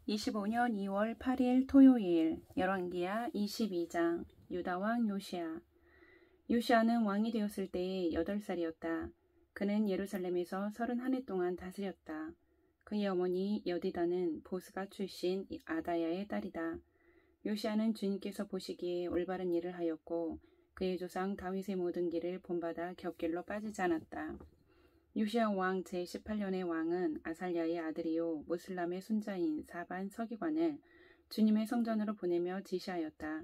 25년 2월 8일 토요일 열왕기하 22장 유다왕 요시야. 요시야는 왕이 되었을 때에 8살이었다. 그는 예루살렘에서 31해 동안 다스렸다. 그의 어머니 여디다는 보스가 출신 아다야의 딸이다. 요시야는 주님께서 보시기에 올바른 일을 하였고 그의 조상 다윗의 모든 길을 본받아 곁길로 빠지지 않았다. 요시야 왕 제18년의 왕은 아살랴의 아들이요 무슬람의 손자인 사반 서기관을 주님의 성전으로 보내며 지시하였다.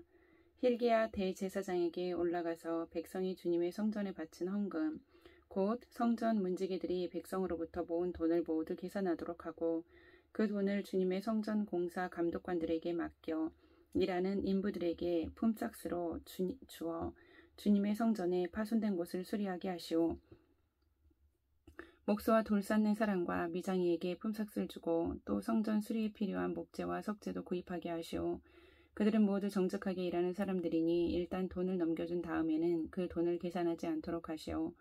힐기야 대제사장에게 올라가서 백성이 주님의 성전에 바친 헌금, 곧 성전 문지기들이 백성으로부터 모은 돈을 모두 계산하도록 하고 그 돈을 주님의 성전 공사 감독관들에게 맡겨 일하는 인부들에게 품삯으로 주어 주님의 성전에 파손된 곳을 수리하게 하시오. 목수와 돌 쌓는 사람과 미장이에게 품삯을 주고 또 성전 수리에 필요한 목재와 석재도 구입하게 하시오. 그들은 모두 정직하게 일하는 사람들이니 일단 돈을 넘겨준 다음에는 그 돈을 계산하지 않도록 하시오.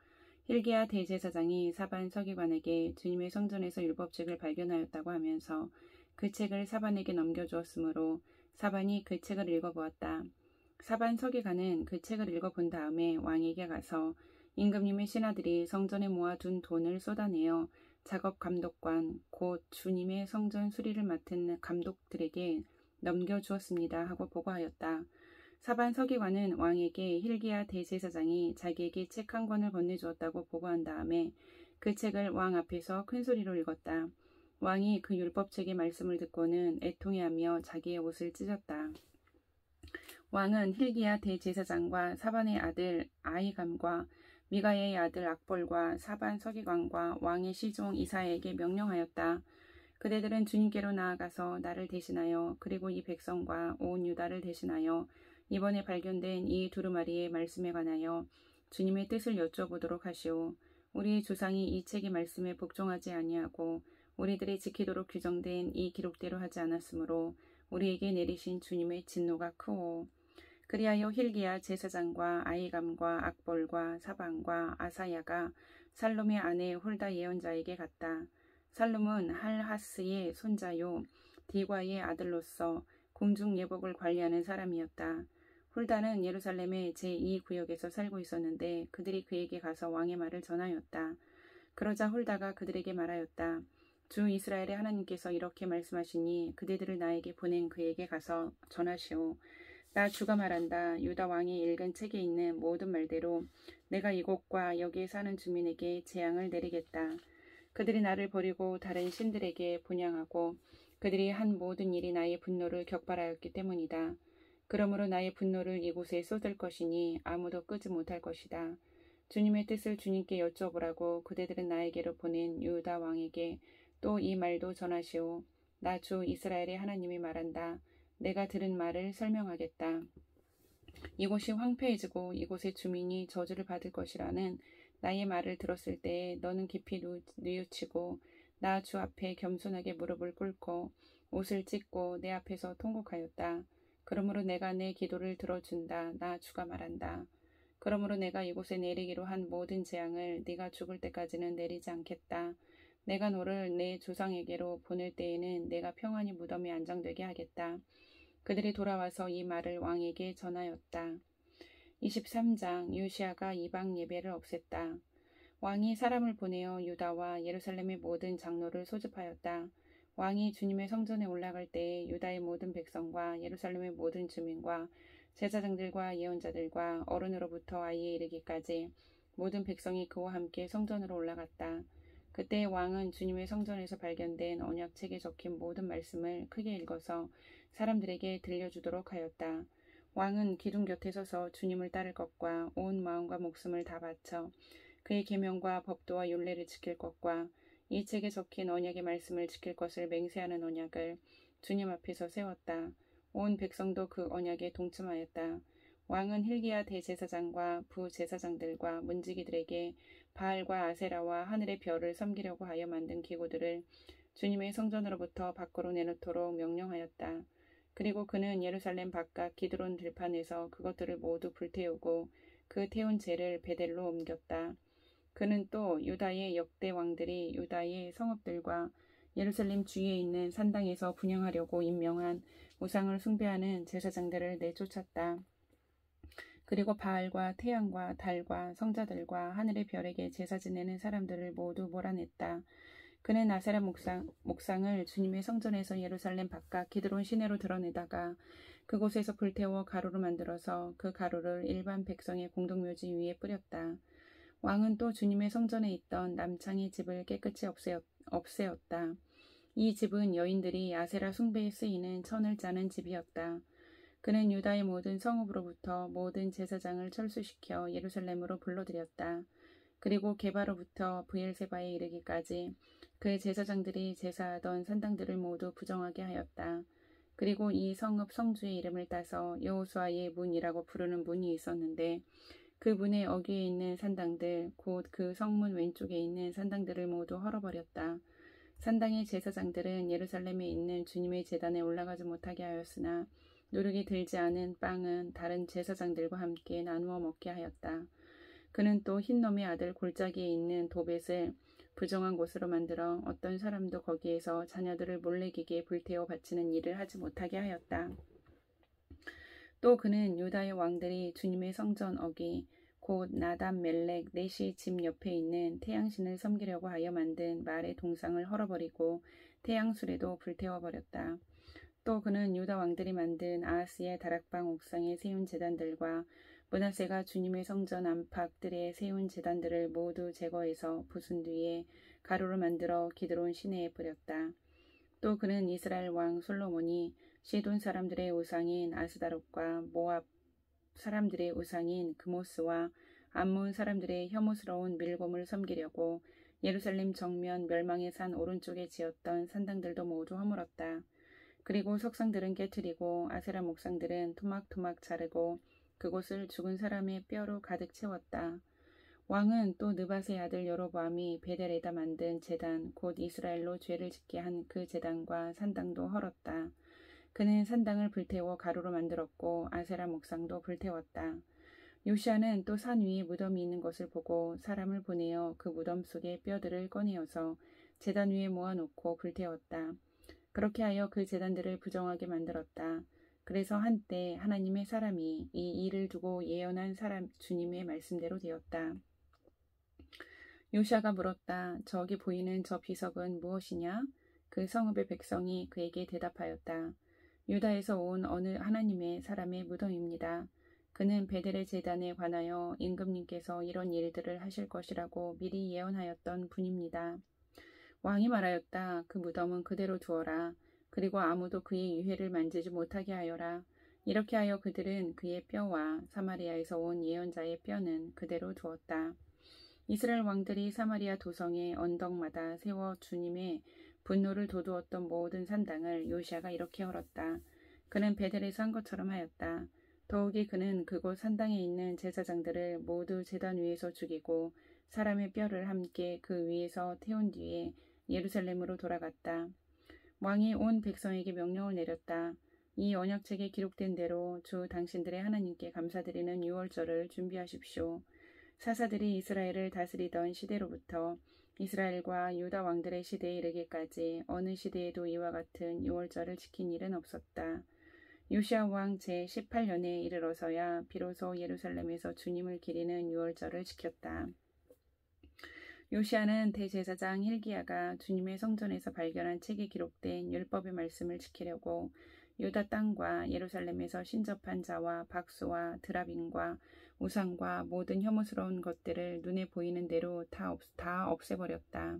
힐기야 대제사장이 사반 서기관에게 주님의 성전에서 율법책을 발견하였다고 하면서 그 책을 사반에게 넘겨주었으므로 사반이 그 책을 읽어보았다. 사반 서기관은 그 책을 읽어본 다음에 왕에게 가서 임금님의 신하들이 성전에 모아둔 돈을 쏟아내어 작업 감독관 곧 주님의 성전 수리를 맡은 감독들에게 넘겨주었습니다 하고 보고하였다. 사반 서기관은 왕에게 힐기야 대제사장이 자기에게 책 한 권을 건네주었다고 보고한 다음에 그 책을 왕 앞에서 큰 소리로 읽었다. 왕이 그 율법책의 말씀을 듣고는 애통해하며 자기의 옷을 찢었다. 왕은 힐기야 대제사장과 사반의 아들 아히감과 미가야의 아들 악볼과 사반 서기관과 왕의 시종 이사야에게 명령하였다. 그대들은 주님께로 나아가서 나를 대신하여 그리고 이 백성과 온 유다를 대신하여 이번에 발견된 이 두루마리의 말씀에 관하여 주님의 뜻을 여쭤보도록 하시오. 우리의 조상이 이 책의 말씀에 복종하지 아니하고 우리들이 지키도록 규정된 이 기록대로 하지 않았으므로 우리에게 내리신 주님의 진노가 크오. 그리하여 힐기야 제사장과 아히감과 악볼과 사반과 아사야가 살룸의 아내 홀다 예언자에게 갔다. 살룸은 할하스의 손자요 디과의 아들로서 궁중 예복을 관리하는 사람이었다. 홀다는 예루살렘의 제2구역에서 살고 있었는데 그들이 그에게 가서 왕의 말을 전하였다. 그러자 홀다가 그들에게 말하였다. 주 이스라엘의 하나님께서 이렇게 말씀하시니 그대들을 나에게 보낸 그에게 가서 전하시오. 나 주가 말한다. 유다 왕이 읽은 책에 있는 모든 말대로 내가 이곳과 여기에 사는 주민에게 재앙을 내리겠다. 그들이 나를 버리고 다른 신들에게 분향하고 그들이 한 모든 일이 나의 분노를 격발하였기 때문이다. 그러므로 나의 분노를 이곳에 쏟을 것이니 아무도 끄지 못할 것이다. 주님의 뜻을 주님께 여쭤보라고 그대들은 나에게로 보낸 유다 왕에게 또 이 말도 전하시오. 나 주 이스라엘의 하나님이 말한다. 내가 들은 말을 설명하겠다. 이곳이 황폐해지고 이곳의 주민이 저주를 받을 것이라는 나의 말을 들었을 때에 너는 깊이 뉘우치고 나 주 앞에 겸손하게 무릎을 꿇고 옷을 찢고 내 앞에서 통곡하였다. 그러므로 내가 내 기도를 들어준다. 나 주가 말한다. 그러므로 내가 이곳에 내리기로 한 모든 재앙을 네가 죽을 때까지는 내리지 않겠다. 내가 너를 내 조상에게로 보낼 때에는 내가 평안히 무덤에 안장되게 하겠다. 그들이 돌아와서 이 말을 왕에게 전하였다. 23장 요시야가 이방 예배를 없앴다. 왕이 사람을 보내어 유다와 예루살렘의 모든 장로를 소집하였다. 왕이 주님의 성전에 올라갈 때에 유다의 모든 백성과 예루살렘의 모든 주민과 제사장들과 예언자들과 어른으로부터 아이에 이르기까지 모든 백성이 그와 함께 성전으로 올라갔다. 그때 왕은 주님의 성전에서 발견된 언약책에 적힌 모든 말씀을 크게 읽어서 사람들에게 들려주도록 하였다. 왕은 기둥 곁에 서서 주님을 따를 것과 온 마음과 목숨을 다 바쳐 그의 계명과 법도와 율례를 지킬 것과 이 책에 적힌 언약의 말씀을 지킬 것을 맹세하는 언약을 주님 앞에서 세웠다. 온 백성도 그 언약에 동참하였다. 왕은 힐기야 대제사장과 부제사장들과 문지기들에게 바알과 아세라와 하늘의 별을 섬기려고 하여 만든 기구들을 주님의 성전으로부터 밖으로 내놓도록 명령하였다. 그리고 그는 예루살렘 바깥 기드론 들판에서 그것들을 모두 불태우고 그 태운 재를 베델로 옮겼다. 그는 또 유다의 역대 왕들이 유다의 성읍들과 예루살렘 주위에 있는 산당에서 분향하려고 임명한 우상을 숭배하는 제사장들을 내쫓았다. 그리고 바알과 태양과 달과 성자들과 하늘의 별에게 제사 지내는 사람들을 모두 몰아냈다. 그는 아세라 목상을 주님의 성전에서 예루살렘 바깥 기드론 시내로 드러내다가 그곳에서 불태워 가루로 만들어서 그 가루를 일반 백성의 공동묘지 위에 뿌렸다. 왕은 또 주님의 성전에 있던 남창의 집을 깨끗이 없애었다. 이 집은 여인들이 아세라 숭배에 쓰이는 천을 짜는 집이었다. 그는 유다의 모든 성읍으로부터 모든 제사장을 철수시켜 예루살렘으로 불러들였다. 그리고 게바로부터 브엘세바에 이르기까지 그 제사장들이 제사하던 산당들을 모두 부정하게 하였다. 그리고 이 성읍 성주의 이름을 따서 여호수아의 문이라고 부르는 문이 있었는데 그 문의 어귀에 있는 산당들 곧 그 성문 왼쪽에 있는 산당들을 모두 헐어버렸다. 산당의 제사장들은 예루살렘에 있는 주님의 제단에 올라가지 못하게 하였으나 누룩이 들지 않은 빵은 다른 제사장들과 함께 나누어 먹게 하였다. 그는 또 흰놈의 아들 골짜기에 있는 도벳을 부정한 곳으로 만들어 어떤 사람도 거기에서 자녀들을 몰래기기에 불태워 바치는 일을 하지 못하게 하였다. 또 그는 유다의 왕들이 주님의 성전 어귀 곧 나답 멜렉 넷이 집 옆에 있는 태양신을 섬기려고 하여 만든 말의 동상을 헐어버리고 태양술에도 불태워버렸다. 또 그는 유다 왕들이 만든 아하스의 다락방 옥상에 세운 제단들과 므낫세가 주님의 성전 안팎들에 세운 제단들을 모두 제거해서 부순 뒤에 가루로 만들어 기드론 시내에 뿌렸다. 또 그는 이스라엘 왕 솔로몬이 시돈 사람들의 우상인 아스다롯과 모압 사람들의 우상인 그모스와 암몬 사람들의 혐오스러운 밀곰을 섬기려고 예루살렘 정면 멸망의 산 오른쪽에 지었던 산당들도 모두 허물었다. 그리고 석상들은 깨트리고 아세라 목상들은 토막토막 자르고 그곳을 죽은 사람의 뼈로 가득 채웠다. 왕은 또 느밧의 아들 여로보암이 베델에다 만든 제단 곧 이스라엘로 죄를 짓게 한 그 제단과 산당도 헐었다. 그는 산당을 불태워 가루로 만들었고 아세라 목상도 불태웠다. 요시아는 또 산 위에 무덤이 있는 것을 보고 사람을 보내어 그 무덤 속의 뼈들을 꺼내어서 제단 위에 모아놓고 불태웠다. 그렇게 하여 그 제단들을 부정하게 만들었다. 그래서 한때 하나님의 사람이 이 일을 두고 예언한 사람 주님의 말씀대로 되었다. 요시아가 물었다. 저기 보이는 저 비석은 무엇이냐? 그 성읍의 백성이 그에게 대답하였다. 유다에서 온 어느 하나님의 사람의 무덤입니다. 그는 베델의 제단에 관하여 임금님께서 이런 일들을 하실 것이라고 미리 예언하였던 분입니다. 왕이 말하였다. 그 무덤은 그대로 두어라. 그리고 아무도 그의 유해를 만지지 못하게 하여라. 이렇게 하여 그들은 그의 뼈와 사마리아에서 온 예언자의 뼈는 그대로 두었다. 이스라엘 왕들이 사마리아 도성의 언덕마다 세워 주님의 분노를 돋우었던 모든 산당을 요시아가 이렇게 헐었다. 그는 베델에서 한 것처럼 하였다. 더욱이 그는 그곳 산당에 있는 제사장들을 모두 제단 위에서 죽이고 사람의 뼈를 함께 그 위에서 태운 뒤에 예루살렘으로 돌아갔다. 왕이 온 백성에게 명령을 내렸다. 이 언약책에 기록된 대로 주 당신들의 하나님께 감사드리는 유월절을 준비하십시오. 사사들이 이스라엘을 다스리던 시대로부터 이스라엘과 유다 왕들의 시대에 이르기까지 어느 시대에도 이와 같은 유월절을 지킨 일은 없었다. 요시아 왕 제18년에 이르러서야 비로소 예루살렘에서 주님을 기리는 유월절을 지켰다. 요시아는 대제사장 hil기야가 주님의 성전에서 발견한 책에 기록된 율법의 말씀을 지키려고 유다 땅과 예루살렘에서 신접한 자와 박수와 드라빔과 우상과 모든 혐오스러운 것들을 눈에 보이는 대로 다 없애버렸다.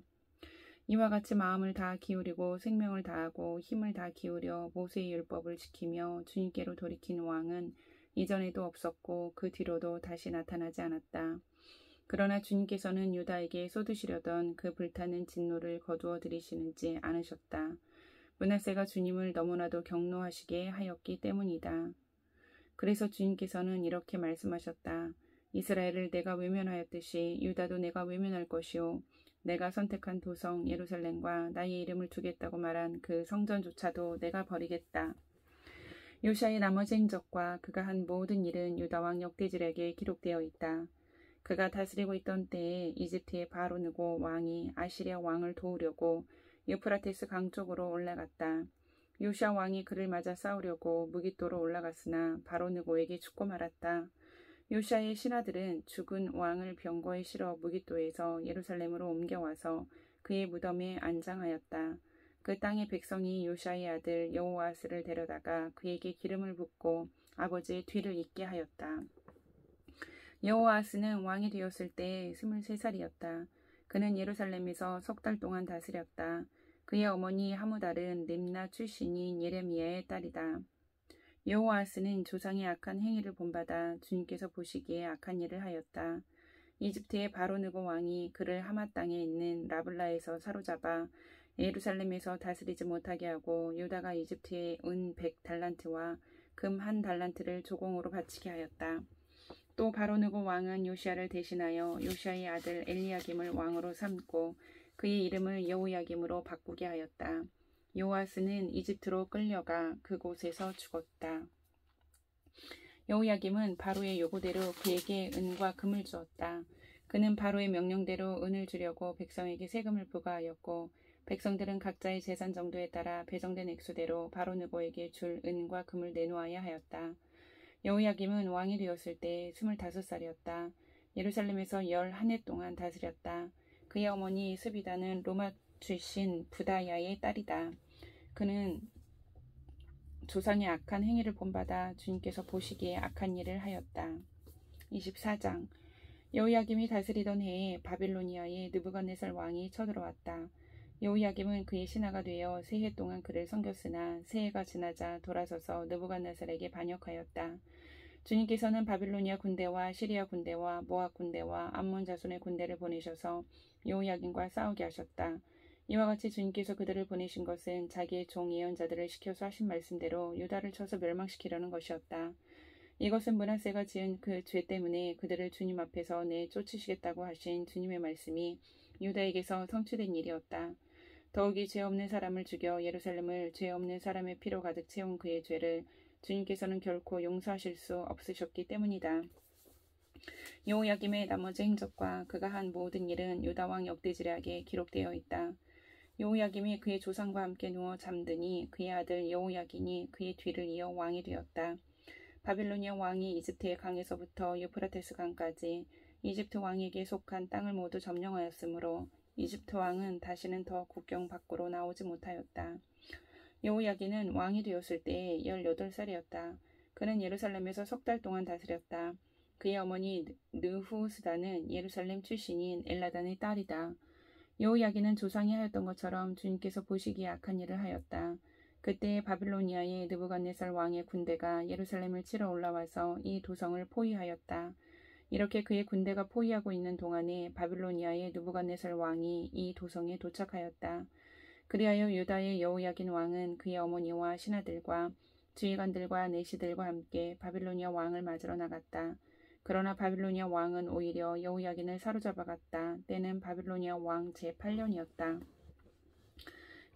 이와 같이 마음을 다 기울이고 생명을 다하고 힘을 다 기울여 모세의 율법을 지키며 주님께로 돌이킨 왕은 이전에도 없었고 그 뒤로도 다시 나타나지 않았다. 그러나 주님께서는 유다에게 쏟으시려던 그 불타는 진노를 거두어 들이시는지 않으셨다. 므낫세가 주님을 너무나도 경노하시게 하였기 때문이다. 그래서 주님께서는 이렇게 말씀하셨다. 이스라엘을 내가 외면하였듯이 유다도 내가 외면할 것이요. 내가 선택한 도성 예루살렘과 나의 이름을 두겠다고 말한 그 성전조차도 내가 버리겠다. 요시아의 나머지 행적과 그가 한 모든 일은 유다왕 역대지략에 기록되어 있다. 그가 다스리고 있던 때에 이집트의 바로느고 왕이 아시리아 왕을 도우려고 유프라테스 강 쪽으로 올라갔다. 요시아 왕이 그를 맞아 싸우려고 무깃도로 올라갔으나 바로 느고에게 죽고 말았다. 요시아의 신하들은 죽은 왕을 병거에 실어 무깃도에서 예루살렘으로 옮겨와서 그의 무덤에 안장하였다. 그 땅의 백성이 요시아의 아들 여호아스를 데려다가 그에게 기름을 붓고 아버지의 뒤를 잇게 하였다. 여호아스는 왕이 되었을 때 23살이었다. 그는 예루살렘에서 3달 동안 다스렸다. 그의 어머니 하무달은 림나 출신인 예레미야의 딸이다. 여호아스는 조상의 악한 행위를 본받아 주님께서 보시기에 악한 일을 하였다. 이집트의 바로느고 왕이 그를 하마 땅에 있는 라블라에서 사로잡아 예루살렘에서 다스리지 못하게 하고 유다가 이집트에 은 100달란트와 금 1달란트를 조공으로 바치게 하였다. 또 바로느고 왕은 요시아를 대신하여 요시아의 아들 엘리야김을 왕으로 삼고 그의 이름을 여호야김으로 바꾸게 하였다. 요아스는 이집트로 끌려가 그곳에서 죽었다. 여호야김은 바로의 요구대로 그에게 은과 금을 주었다. 그는 바로의 명령대로 은을 주려고 백성에게 세금을 부과하였고 백성들은 각자의 재산 정도에 따라 배정된 액수대로 바로느고에게 줄 은과 금을 내놓아야 하였다. 여호야김은 왕이 되었을 때 25살이었다. 예루살렘에서 11해 동안 다스렸다. 그의 어머니 스비다는 로마 출신 부다야의 딸이다. 그는 조상의 악한 행위를 본받아 주님께서 보시기에 악한 일을 하였다. 24장 여호야김이 다스리던 해에 바빌로니아의 느부갓네살 왕이 쳐들어왔다. 여호야김은 그의 신하가 되어 3해 동안 그를 섬겼으나 3해가 지나자 돌아서서 느부갓네살에게 반역하였다. 주님께서는 바빌로니아 군대와 시리아 군대와 모압 군대와 암몬 자손의 군대를 보내셔서 여호야김과 싸우게 하셨다. 이와 같이 주님께서 그들을 보내신 것은 자기의 종 예언자들을 시켜서 하신 말씀대로 유다를 쳐서 멸망시키려는 것이었다. 이것은 므낫세가 지은 그 죄 때문에 그들을 주님 앞에서 내쫓으시겠다고 하신 주님의 말씀이 유다에게서 성취된 일이었다. 더욱이 죄 없는 사람을 죽여 예루살렘을 죄 없는 사람의 피로 가득 채운 그의 죄를 주님께서는 결코 용서하실 수 없으셨기 때문이다. 여호야김의 나머지 행적과 그가 한 모든 일은 유다왕 역대지략에 기록되어 있다. 여호야김이 그의 조상과 함께 누워 잠드니 그의 아들 여호야긴이 그의 뒤를 이어 왕이 되었다. 바빌로니아 왕이 이집트의 강에서부터 유프라테스 강까지 이집트 왕에게 속한 땅을 모두 점령하였으므로 이집트 왕은 다시는 더 국경 밖으로 나오지 못하였다. 여호야긴은 왕이 되었을 때 18살이었다. 그는 예루살렘에서 3달 동안 다스렸다. 그의 어머니 느후스다는 예루살렘 출신인 엘라단의 딸이다. 여호야긴은 조상이 하였던 것처럼 주님께서 보시기에 악한 일을 하였다. 그때 바빌로니아의 느부갓네살 왕의 군대가 예루살렘을 치러 올라와서 이 도성을 포위하였다. 이렇게 그의 군대가 포위하고 있는 동안에 바빌로니아의 느부갓네살 왕이 이 도성에 도착하였다. 그리하여 유다의 여호야긴 왕은 그의 어머니와 신하들과 주의관들과 내시들과 함께 바빌로니아 왕을 맞으러 나갔다. 그러나 바빌로니아 왕은 오히려 여호야긴을 사로잡아갔다. 때는 바빌로니아 왕 제8년이었다.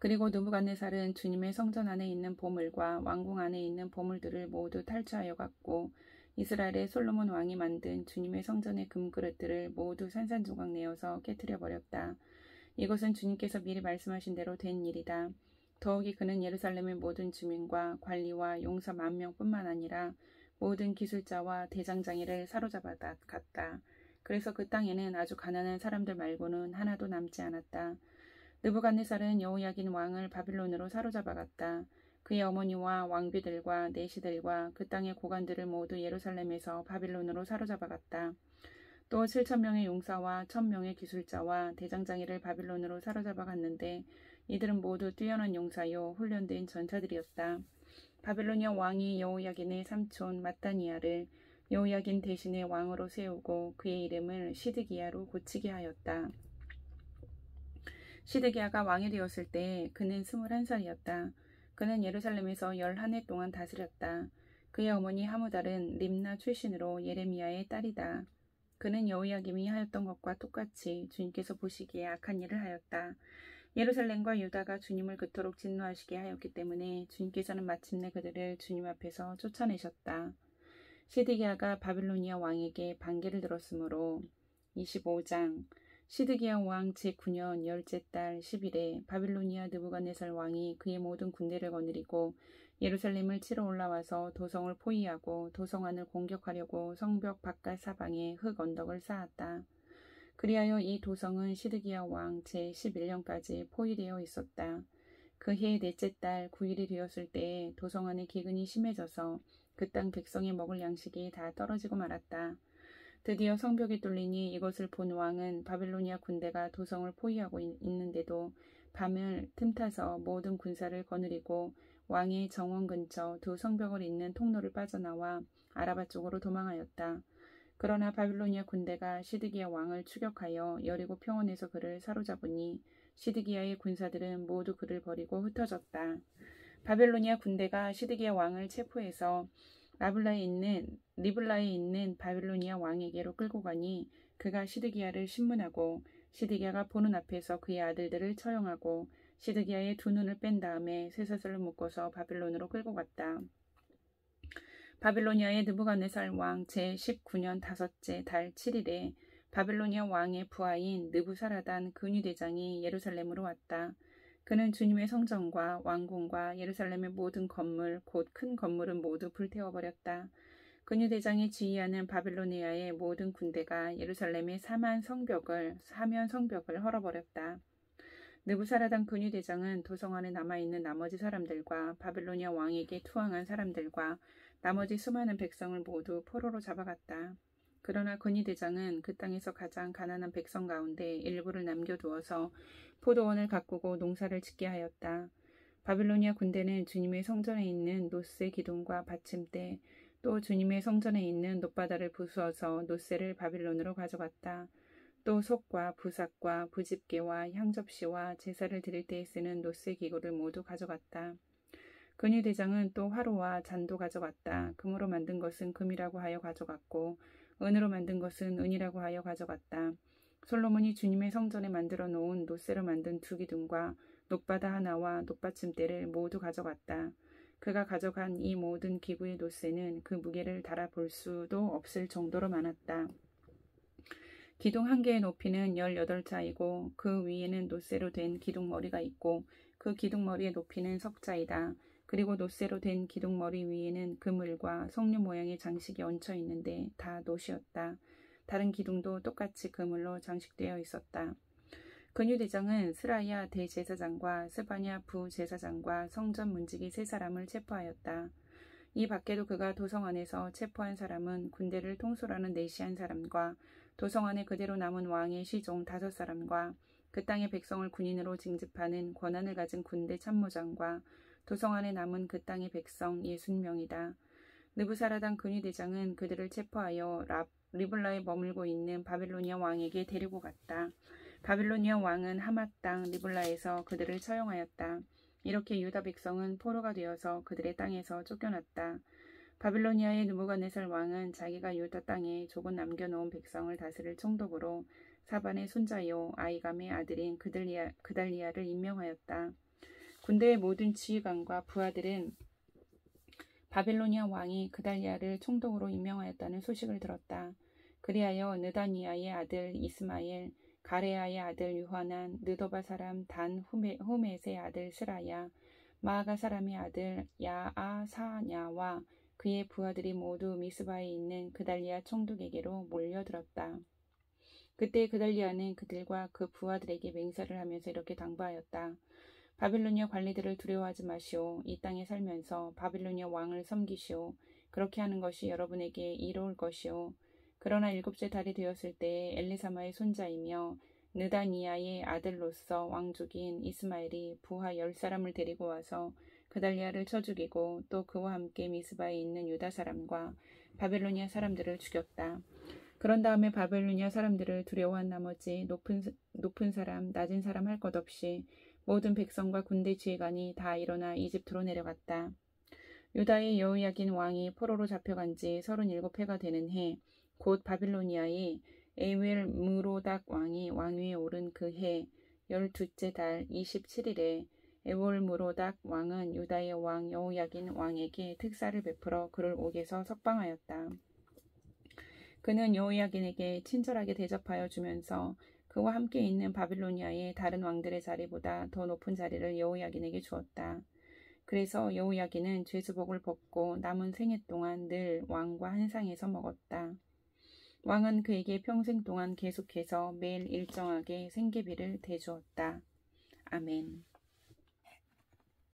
그리고 느부갓네살은 주님의 성전 안에 있는 보물과 왕궁 안에 있는 보물들을 모두 탈취하여 갔고 이스라엘의 솔로몬 왕이 만든 주님의 성전의 금그릇들을 모두 산산조각 내어서 깨뜨려 버렸다. 이것은 주님께서 미리 말씀하신 대로 된 일이다. 더욱이 그는 예루살렘의 모든 주민과 관리와 용사 10,000명뿐만 아니라 모든 기술자와 대장장이를 사로잡아 갔다. 그래서 그 땅에는 아주 가난한 사람들 말고는 하나도 남지 않았다. 느부갓네살은 여호야긴 왕을 바빌론으로 사로잡아 갔다. 그의 어머니와 왕비들과 내시들과 그 땅의 고관들을 모두 예루살렘에서 바빌론으로 사로잡아 갔다. 또 7,000명의 용사와 1,000명의 기술자와 대장장이를 바빌론으로 사로잡아 갔는데 이들은 모두 뛰어난 용사요 훈련된 전사들이었다. 바빌로니아 왕이 여호야긴의 삼촌 마따니아를 여호야긴 대신에 왕으로 세우고 그의 이름을 시드기야로 고치게 하였다. 시드기야가 왕이 되었을 때 그는 21살이었다. 그는 예루살렘에서 11해 동안 다스렸다. 그의 어머니 하무달은 림나 출신으로 예레미야의 딸이다. 그는 여호야김이 하였던 것과 똑같이 주님께서 보시기에 악한 일을 하였다. 예루살렘과 유다가 주님을 그토록 진노하시게 하였기 때문에 주님께서는 마침내 그들을 주님 앞에서 쫓아내셨다. 시드기야가 바빌로니아 왕에게 반기를 들었으므로 25장 시드기야 왕 제9년 열째 달 10일에 바빌로니아 느부갓네살 왕이 그의 모든 군대를 거느리고 예루살렘을 치러 올라와서 도성을 포위하고 도성 안을 공격하려고 성벽 바깥 사방에 흙 언덕을 쌓았다. 그리하여 이 도성은 시드기야 왕 제11년까지 포위되어 있었다. 그 해 넷째 달 9일이 되었을 때에 도성 안의 기근이 심해져서 그 땅 백성이 먹을 양식이 다 떨어지고 말았다. 드디어 성벽이 뚫리니 이것을 본 왕은 바빌로니아 군대가 도성을 포위하고 있는데도 밤을 틈타서 모든 군사를 거느리고 왕의 정원 근처 두 성벽을 잇는 통로를 빠져나와 아라바 쪽으로 도망하였다. 그러나 바빌로니아 군대가 시드기야 왕을 추격하여 여리고 평원에서 그를 사로잡으니 시드기야의 군사들은 모두 그를 버리고 흩어졌다. 바빌로니아 군대가 시드기야 왕을 체포해서 리블라에 있는 바빌로니아 왕에게로 끌고 가니 그가 시드기야를 신문하고 시드기야가 보는 앞에서 그의 아들들을 처형하고 시드기야의 두 눈을 뺀 다음에 쇠사슬을 묶어서 바빌론으로 끌고 갔다. 바빌로니아의 느부갓네살 왕 제19년 다섯째 달 7일에 바빌로니아 왕의 부하인 느부사라단 근위대장이 예루살렘으로 왔다. 그는 주님의 성전과 왕궁과 예루살렘의 모든 건물 곧 큰 건물은 모두 불태워버렸다. 근위대장이 지휘하는 바빌로니아의 모든 군대가 예루살렘의 사면 성벽을 헐어버렸다. 느부사라단 근위대장은 도성 안에 남아있는 나머지 사람들과 바빌로니아 왕에게 투항한 사람들과 나머지 수많은 백성을 모두 포로로 잡아갔다. 그러나 근위대장은 그 땅에서 가장 가난한 백성 가운데 일부를 남겨두어서 포도원을 가꾸고 농사를 짓게 하였다. 바빌로니아 군대는 주님의 성전에 있는 노새 기둥과 받침대, 또 주님의 성전에 있는 놋바다를 부수어서 노새를 바빌론으로 가져갔다. 또 속과 부삭과 부집게와 향접시와 제사를 드릴 때에 쓰는 노새 기구를 모두 가져갔다. 근위대장은 또 화로와 잔도 가져갔다. 금으로 만든 것은 금이라고 하여 가져갔고 은으로 만든 것은 은이라고 하여 가져갔다. 솔로몬이 주님의 성전에 만들어 놓은 노새로 만든 두 기둥과 놋바다 하나와 놋받침대를 모두 가져갔다. 그가 가져간 이 모든 기구의 노새는 그 무게를 달아볼 수도 없을 정도로 많았다. 기둥 한 개의 높이는 18자이고 그 위에는 노새로 된 기둥머리가 있고 그 기둥머리의 높이는 석자이다. 그리고 노새로 된 기둥머리 위에는 그물과 석류 모양의 장식이 얹혀 있는데 다 놋이었다. 다른 기둥도 똑같이 그물로 장식되어 있었다. 근위대장은 스라야 대제사장과 스바냐 부제사장과 성전 문지기 세 사람을 체포하였다. 이 밖에도 그가 도성 안에서 체포한 사람은 군대를 통솔하는 네시한 사람과 도성 안에 그대로 남은 왕의 시종 5사람과 그 땅의 백성을 군인으로 징집하는 권한을 가진 군대 참모장과 도성 안에 남은 그 땅의 백성 60명이다. 느부사라단 근위대장은 그들을 체포하여 리블라에 머물고 있는 바빌로니아 왕에게 데리고 갔다. 바빌로니아 왕은 하맛 땅 리블라에서 그들을 처형하였다. 이렇게 유다 백성은 포로가 되어서 그들의 땅에서 쫓겨났다. 바빌로니아의 느부갓네살 왕은 자기가 유다 땅에 조금 남겨놓은 백성을 다스릴 총독으로 사반의 손자요 아이감의 아들인 그달리아를 임명하였다. 군대의 모든 지휘관과 부하들은 바빌로니아 왕이 그달리아를 총독으로 임명하였다는 소식을 들었다. 그리하여 느다니아의 아들 이스마엘, 가레아의 아들 유하난, 느도바 사람 단 후мет의 아들 스라야, 마아가 사람의 아들 야아사냐와 그의 부하들이 모두 미스바에 있는 그달리아 총독에게로 몰려들었다. 그때 그달리아는 그들과 그 부하들에게 맹세를 하면서 이렇게 당부하였다. 바빌로니아 관리들을 두려워하지 마시오. 이 땅에 살면서 바빌로니아 왕을 섬기시오. 그렇게 하는 것이 여러분에게 이로울 것이오. 그러나 7째 달이 되었을 때에 엘리사마의 손자이며 느다니아의 아들로서 왕족인 이스마엘이 부하 10사람을 데리고 와서 그달리아를 쳐 죽이고 또 그와 함께 미스바에 있는 유다 사람과 바빌로니아 사람들을 죽였다. 그런 다음에 바빌로니아 사람들을 두려워한 나머지 높은 사람, 낮은 사람 할 것 없이 모든 백성과 군대 지휘관이 다 일어나 이집트로 내려갔다. 유다의 여호야긴 왕이 포로로 잡혀간 지 37해가 되는 해, 곧 바빌로니아의 에윌무로닥 왕이 왕위에 오른 그 해 12째 달 27일에 에윌무로닥 왕은 유다의 왕 여호야긴 왕에게 특사를 베풀어 그를 옥에서 석방하였다. 그는 여호야긴에게 친절하게 대접하여 주면서 그와 함께 있는 바빌로니아의 다른 왕들의 자리보다 더 높은 자리를 여호야긴에게 주었다. 그래서 여호야긴은 죄수복을 벗고 남은 생애 동안 늘 왕과 한 상에서 먹었다. 왕은 그에게 평생 동안 계속해서 매일 일정하게 생계비를 대주었다. 아멘.